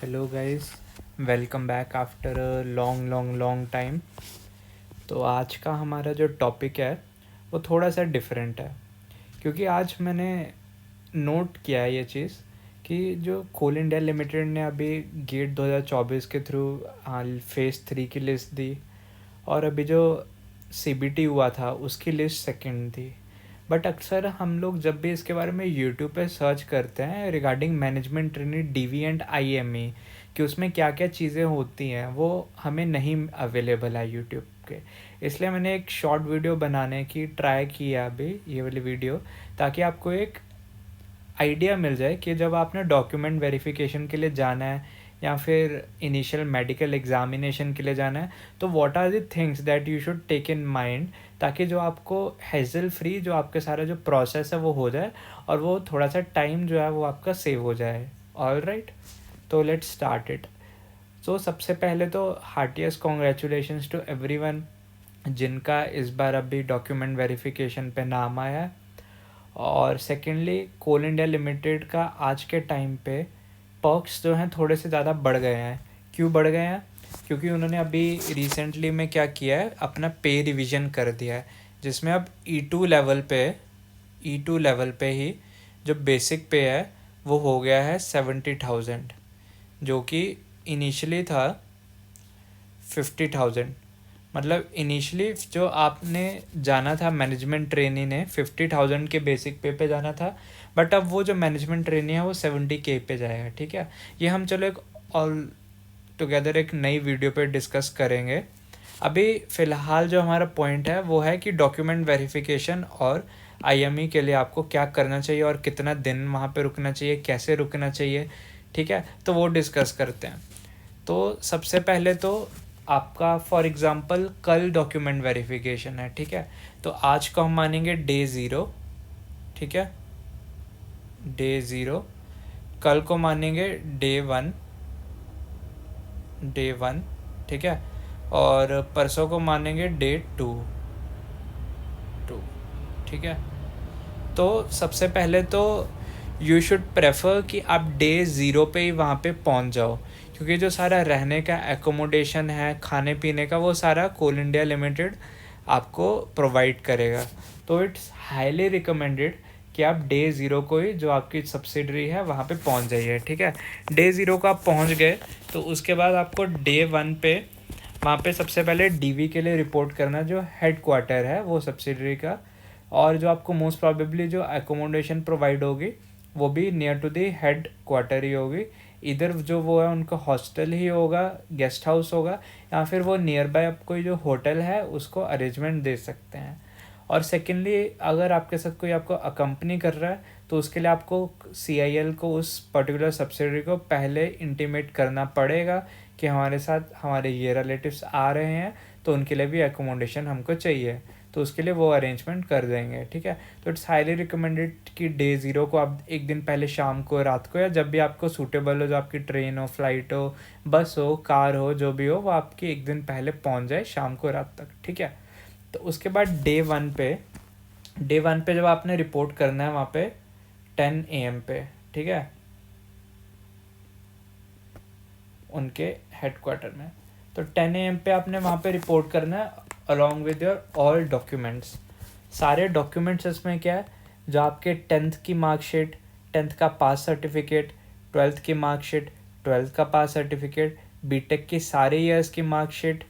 Hello guys, welcome back after a long long long time. तो आज का हमारा जो टॉपिक है वो थोड़ा सा डिफरेंट है, क्योंकि आज मैंने नोट किया है ये चीज़ कि जो कोल इंडिया लिमिटेड ने अभी गेट 2024 के थ्रू फेज़ 3 की लिस्ट दी, और अभी जो सीबीटी हुआ था उसकी लिस्ट सेकंड थी। बट अक्सर हम लोग जब भी इसके बारे में यूट्यूब पे सर्च करते हैं regarding management training DV and IME कि उसमें क्या क्या चीज़ें होती हैं, वो हमें नहीं अवेलेबल है यूट्यूब के। इसलिए मैंने एक शॉर्ट वीडियो बनाने की ट्राई की है अभी, ये वाली वीडियो, ताकि आपको एक आइडिया मिल जाए कि जब आपने डॉक्यूमेंट वेरिफिकेशन के लिए जाना है या फिर इनिशियल मेडिकल एग्जामिनेशन के लिए जाना है, तो what are the things that you should take in mind, ताकि जो आपको हैजल फ्री जो आपके सारा जो प्रोसेस है वो हो जाए और वो थोड़ा सा टाइम जो है वो आपका सेव हो जाए। ऑल राइट, तो लेट्स स्टार्ट इट। सो सबसे पहले तो हार्टिएस्ट कॉन्ग्रेचुलेशंस टू एवरीवन जिनका इस बार अभी डॉक्यूमेंट वेरिफिकेशन पे नाम आया है। और सेकेंडली कोल इंडिया लिमिटेड का आज के टाइम पे पर्क्स जो हैं थोड़े से ज़्यादा बढ़ गए हैं। क्यों बढ़ गए हैं? क्योंकि उन्होंने अभी रिसेंटली में क्या किया है, अपना पे रिवीजन कर दिया है, जिसमें अब ई टू लेवल पे ही जो बेसिक पे है वो हो गया है 70,000, जो कि इनिशियली था 50,000। मतलब इनिशियली जो आपने जाना था मैनेजमेंट ट्रेनी ने 50,000 के बेसिक पे जाना था, बट अब वो जो मैनेजमेंट ट्रेनी है वो 70K पे जाएगा। ठीक है, ये हम चलो एक ऑल टुगेदर एक नई वीडियो पे डिस्कस करेंगे। अभी फ़िलहाल जो हमारा पॉइंट है वो है कि डॉक्यूमेंट वेरिफिकेशन और आईएमई के लिए आपको क्या करना चाहिए और कितना दिन वहाँ पे रुकना चाहिए, कैसे रुकना चाहिए। ठीक है, तो वो डिस्कस करते हैं। तो सबसे पहले तो आपका फॉर एग्ज़ाम्पल कल डॉक्यूमेंट वेरिफिकेशन है। ठीक है, तो आज को हम मानेंगे डे ज़ीरो। ठीक है, डे ज़ीरो। कल को मानेंगे डे वन। ठीक है, और परसों को मानेंगे डे 2। ठीक है, तो सबसे पहले तो यू शुड प्रेफर कि आप डे ज़ीरो पे ही वहाँ पे पहुँच जाओ, क्योंकि जो सारा रहने का एकोमोडेशन है, खाने पीने का, वो सारा कोल इंडिया लिमिटेड आपको प्रोवाइड करेगा। तो इट्स हाईली रिकमेंडेड कि आप डे ज़ीरो को ही, जो आपकी सब्सिडरी है, वहाँ पे पहुँच जाइए। ठीक है, डे ज़ीरो को आप पहुँच गए तो उसके बाद आपको डे 1 पे वहाँ पे सबसे पहले डीवी के लिए रिपोर्ट करना, जो हेड क्वार्टर है वो सब्सिडरी का, और जो आपको मोस्ट प्रॉबेबली जो एकोमोडेशन प्रोवाइड होगी वो भी near to the headquarter ही होगी। इधर जो वो है उनका हॉस्टल ही होगा, गेस्ट हाउस होगा, या फिर वो नियर बाय कोई जो होटल है उसको अरेंजमेंट दे सकते हैं। और सेकेंडली, अगर आपके साथ कोई आपको अकम्पनी कर रहा है तो उसके लिए आपको सीआईएल को, उस पर्टिकुलर सब्सिडरी को पहले इंटीमेट करना पड़ेगा कि हमारे साथ हमारे ये रिलेटिव्स आ रहे हैं, तो उनके लिए भी एकोमोडेशन हमको चाहिए, तो उसके लिए वो अरेंजमेंट कर देंगे। ठीक है, तो इट्स हाईली रिकमेंडेड कि डे ज़ीरो को आप एक दिन पहले, शाम को, रात को, या जब भी आपको सूटेबल हो, जो आपकी ट्रेन हो, फ्लाइट हो, बस हो, कार हो, जो भी हो, वो आपकी एक दिन पहले पहुंच जाए, शाम को, रात तक। ठीक है, तो उसके बाद डे वन पे जब आपने रिपोर्ट करना है वहाँ पे 10 AM पे। ठीक है, उनके हेडक्वार्टर में, तो 10 AM पे आपने वहाँ पे रिपोर्ट करना है along with your all documents. सारे डॉक्यूमेंट्स इसमें क्या है, जो आपके 10th की मार्कशीट, 10th का पास सर्टिफिकेट, 12th की मार्कशीट, 12th का पास सर्टिफिकेट, बीटेक की सारे ईयर्स की मार्कशीट,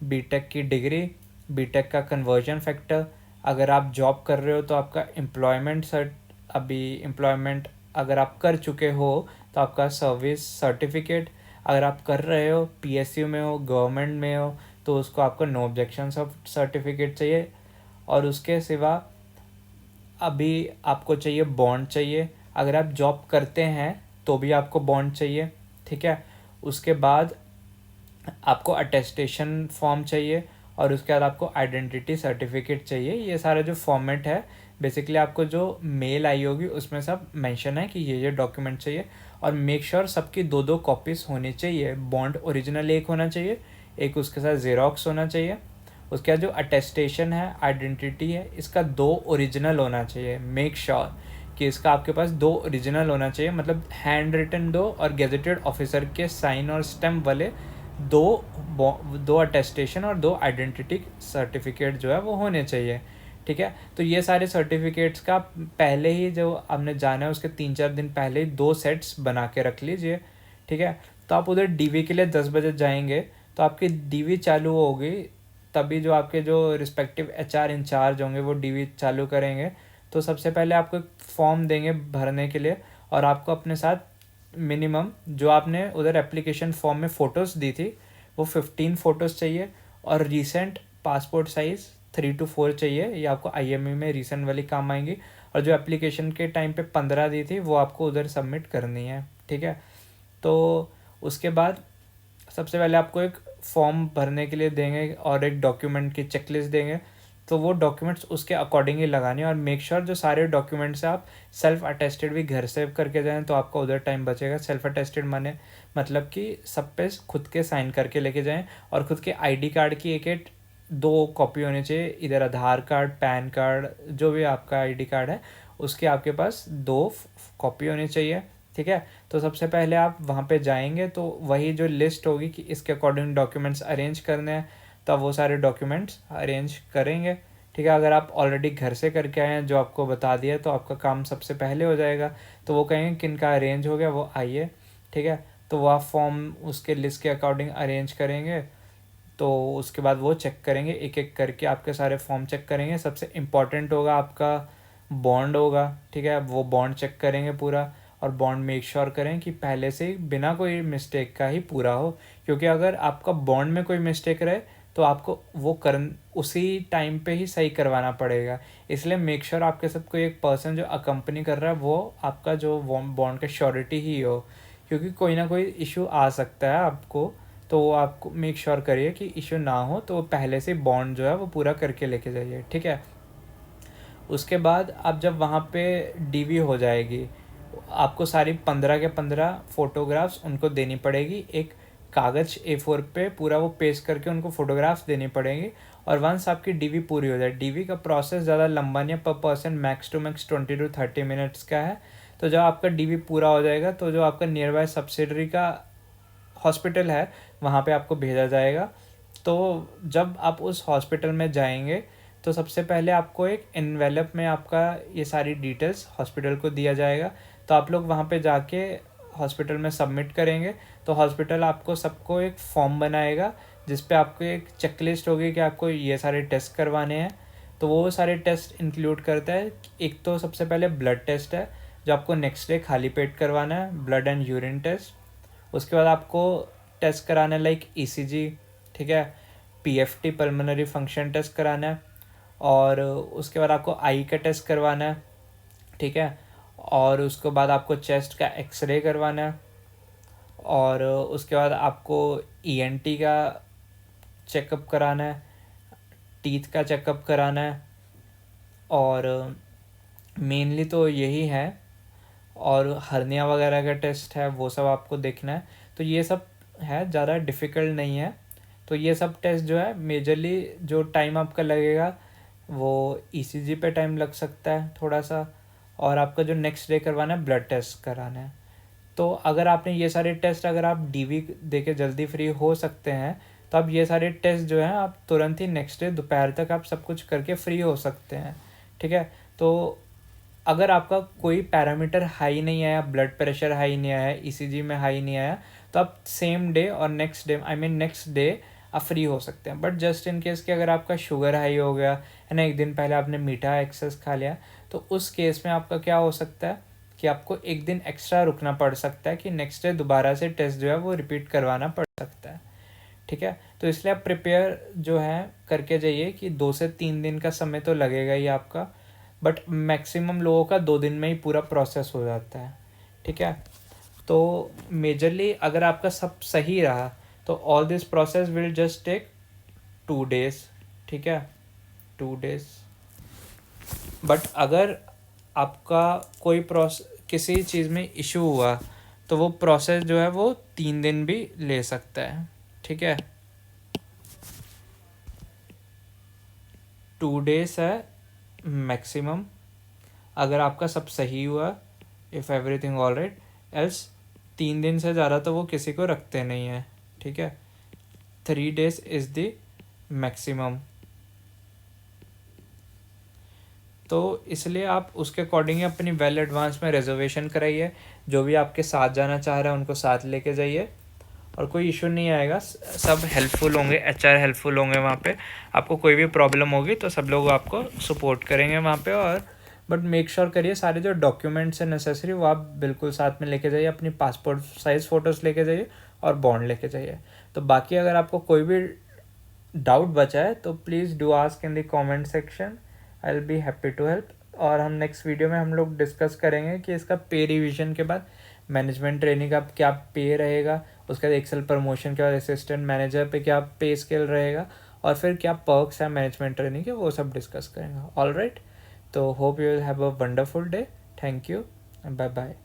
बीटेक की डिग्री, बीटेक का कन्वर्जन फैक्टर, अगर आप जॉब कर रहे हो तो आपका एम्प्लॉयमेंट सर्ट, अभी एम्प्लॉयमेंट अगर आप कर चुके हो तो आपका सर्विस सर्टिफिकेट, अगर आप कर रहे हो, पीएसयू में हो, गवर्नमेंट में हो, तो उसको आपको नो ऑब्जेक्शन सर्टिफिकेट चाहिए। और उसके सिवा अभी आपको चाहिए बॉन्ड चाहिए, अगर आप जॉब करते हैं तो भी आपको बॉन्ड चाहिए। ठीक है, उसके बाद आपको अटेस्टेशन फॉर्म चाहिए, और उसके बाद आपको आइडेंटिटी सर्टिफिकेट चाहिए। ये सारा जो फॉर्मेट है, बेसिकली आपको जो मेल आई होगी उसमें सब मेंशन है कि ये डॉक्यूमेंट चाहिए। और मेक श्योर सबकी दो दो कॉपीज़ होनी चाहिए। बॉन्ड ओरिजिनल एक होना चाहिए, एक उसके साथ ज़ेरॉक्स होना चाहिए। उसके बाद जो अटेस्टेशन है, आइडेंटिटी है, इसका 2 ओरिजिनल होना चाहिए। मेक श्योर कि इसका आपके पास 2 ओरिजिनल होना चाहिए, मतलब हैंड रिटन 2 और गेजेटेड ऑफिसर के साइन और स्टैम्प वाले दो 2 अटेस्टेशन और 2 आइडेंटिटी सर्टिफिकेट जो है वो होने चाहिए। ठीक है, तो ये सारे सर्टिफिकेट्स का पहले ही जो आपने जाना है उसके 3-4 दिन पहले ही 2 सेट्स बना के रख लीजिए। ठीक है, तो आप उधर डीवी के लिए 10 बजे जाएंगे तो आपकी डीवी चालू होगी, तभी जो आपके जो रिस्पेक्टिव एचआर इंचार्ज होंगे वो डीवी चालू करेंगे। तो सबसे पहले आपको एक फॉर्म देंगे भरने के लिए, और आपको अपने साथ मिनिमम जो आपने उधर एप्लीकेशन फॉर्म में फ़ोटोज़ दी थी वो 15 फ़ोटोज़ चाहिए, और रीसेंट पासपोर्ट साइज़ 3 to 4 चाहिए, ये आपको आईएमई में रीसेंट वाली काम आएंगी। और जो एप्लीकेशन के टाइम पे 15 दी थी वो आपको उधर सबमिट करनी है। ठीक है, तो उसके बाद सबसे पहले आपको एक फॉर्म भरने के लिए देंगे और एक डॉक्यूमेंट की चेकलिस्ट देंगे, तो वो डॉक्यूमेंट्स उसके अकॉर्डिंग ही लगाने, और मेक श्योर जो सारे डॉक्यूमेंट्स आप सेल्फ अटेस्टेड भी घर से करके जाएं तो आपका उधर टाइम बचेगा। सेल्फ अटेस्टेड माने मतलब कि सब पे खुद के साइन करके लेके जाएं, और खुद के आईडी कार्ड की एक एक 2 कॉपी होनी चाहिए, इधर आधार कार्ड, पैन कार्ड, जो भी आपका आईडी कार्ड है उसके आपके पास 2 कॉपी होनी चाहिए। ठीक है, तो सबसे पहले आप वहाँ पे जाएंगे तो वही जो लिस्ट होगी कि इसके अकॉर्डिंग डॉक्यूमेंट्स अरेंज करने हैं, तो आप वो सारे डॉक्यूमेंट्स अरेंज करेंगे। ठीक है, अगर आप ऑलरेडी घर से करके आए हैं जो आपको बता दिया तो आपका काम सबसे पहले हो जाएगा, तो वो कहेंगे किन का अरेंज हो गया वो आइए। ठीक है, तो वो आप फॉर्म उसके लिस्ट के अकॉर्डिंग अरेंज करेंगे, तो उसके बाद वो चेक करेंगे, एक एक करके आपके सारे फॉर्म चेक करेंगे। सबसे इम्पॉर्टेंट होगा आपका बॉन्ड होगा। ठीक है, वो बॉन्ड चेक करेंगे पूरा, और बॉन्ड मेक श्योर करें कि पहले से ही बिना कोई मिस्टेक का ही पूरा हो, क्योंकि अगर आपका बॉन्ड में कोई मिस्टेक रहे तो आपको वो उसी टाइम पे ही सही करवाना पड़ेगा। इसलिए मेक श्योर आपके साथ कोई एक पर्सन जो अकम्पनी कर रहा है वो आपका जो बॉन्ड का श्योरिटी ही हो, क्योंकि कोई ना कोई इशू आ सकता है आपको, तो वो आपको मेक श्योर करिए कि इशू ना हो, तो पहले से बॉन्ड जो है वो पूरा करके लेके जाइए। ठीक है, उसके बाद आप जब वहाँ पे डीवी हो जाएगी, आपको सारी 15 के 15 फोटोग्राफ्स उनको देनी पड़ेगी, एक कागज़ A4 पे पूरा वो पेस्ट करके उनको फोटोग्राफ्स देनी पड़ेंगी। और वंस आपकी डीवी पूरी हो जाए, डीवी का प्रोसेस ज़्यादा लंबा नहीं है, पर person max two max 20 to 30 minutes का है। तो जब आपका डीवी पूरा हो जाएगा तो जो आपका नियर बाय सब्सिडरी का हॉस्पिटल है वहाँ पे आपको भेजा जाएगा। तो जब आप उस हॉस्पिटल में जाएंगे तो सबसे पहले आपको एक एनवेलप में आपका ये सारी डिटेल्स हॉस्पिटल को दिया जाएगा, तो आप लोग वहाँ पे जाके हॉस्पिटल में सबमिट करेंगे। तो हॉस्पिटल आपको सबको एक फॉर्म बनाएगा जिस पे आपको एक चेकलिस्ट होगी कि आपको ये सारे टेस्ट करवाने हैं। तो वो सारे टेस्ट इंक्लूड करता है, एक तो सबसे पहले ब्लड टेस्ट है जो आपको नेक्स्ट डे खाली पेट करवाना है, ब्लड एंड यूरिन टेस्ट। उसके बाद आपको टेस्ट कराना है लाइक ईसीजी। ठीक है, पीएफटी पल्मोनरी फंक्शन टेस्ट कराना है, और उसके बाद आपको आई का टेस्ट करवाना है। ठीक है, और उसके बाद आपको चेस्ट का एक्सरे करवाना है, और उसके बाद आपको ईएनटी का चेकअप कराना है, टीथ का चेकअप कराना है, और मेनली तो यही है। और हर्निया वगैरह का टेस्ट है वो सब आपको देखना है। तो ये सब है, ज़्यादा डिफ़िकल्ट नहीं है। तो ये सब टेस्ट जो है मेजरली जो टाइम आपका लगेगा वो ईसीजी पे टाइम लग सकता है थोड़ा सा, और आपका जो नेक्स्ट डे करवाना है ब्लड टेस्ट कराना है। तो अगर आपने ये सारे टेस्ट, अगर आप डीवी दे के जल्दी फ्री हो सकते हैं तो आप ये सारे टेस्ट जो हैं आप तुरंत ही नेक्स्ट डे दोपहर तक आप सब कुछ करके फ्री हो सकते हैं। ठीक है, तो अगर आपका कोई पैरामीटर हाई नहीं आया, ब्लड प्रेशर हाई नहीं आया, ईसीजी में हाई नहीं आया, तो आप सेम डे और नेक्स्ट डे नेक्स्ट डे आप फ्री हो सकते हैं। बट जस्ट इन केस कि अगर आपका शुगर हाई हो गया है ना, एक दिन पहले आपने मीठा एक्सेस खा लिया, तो उस केस में आपका क्या हो सकता है कि आपको एक दिन एक्स्ट्रा रुकना पड़ सकता है, कि नेक्स्ट डे दोबारा से टेस्ट जो है वो रिपीट करवाना पड़ सकता है। ठीक है, तो इसलिए आप प्रिपेयर जो है करके जाइए कि 2 से 3 दिन का समय तो लगेगा ही आपका, बट मैक्सिमम लोगों का 2 दिन में ही पूरा प्रोसेस हो जाता है। ठीक है, तो मेजरली अगर आपका सब सही रहा तो all this process will just take 2 days। ठीक है, 2 days। बट अगर आपका कोई किसी चीज़ में इशू हुआ तो वो प्रोसेस जो है वो 3 दिन भी ले सकता है। ठीक है, 2 days है मैक्सिमम। अगर आपका सब सही हुआ, if everything all right, else 3 दिन से ज़्यादा तो वो किसी को रखते नहीं हैं, ठीक है। 3 days इज़ द मैक्सिमम। तो इसलिए आप उसके अकॉर्डिंग अपनी वेल एडवांस में रिजर्वेशन कराइए। जो भी आपके साथ जाना चाह रहा है उनको साथ लेके जाइए, और कोई इशू नहीं आएगा। सब हेल्पफुल होंगे, HR हेल्पफुल होंगे वहाँ पे। आपको कोई भी प्रॉब्लम होगी तो सब लोग आपको सपोर्ट करेंगे वहाँ पे। और बट मेक श्योर करिए सारे जो डॉक्यूमेंट्स हैं नेसेसरी वो आप बिल्कुल साथ में लेके जाइए। अपनी पासपोर्ट साइज़ फ़ोटोज़ लेके जाइए और बॉन्ड लेके जाइए। तो बाकी अगर आपको कोई भी डाउट बचा है तो please do ask in the comment section, I will be happy to help. और हम नेक्स्ट वीडियो में हम लोग डिस्कस करेंगे कि इसका पे रिवीजन के बाद मैनेजमेंट ट्रेनिंग का क्या पे रहेगा, उसके बाद एक्सेल प्रमोशन के बाद असिस्टेंट मैनेजर पे क्या पे स्केल रहेगा, और फिर क्या पर्क्स है मैनेजमेंट ट्रेनिंग के, वो सब डिस्कस करेंगे। ऑल राइट, तो hope you will have a wonderful day. Thank you, bye bye.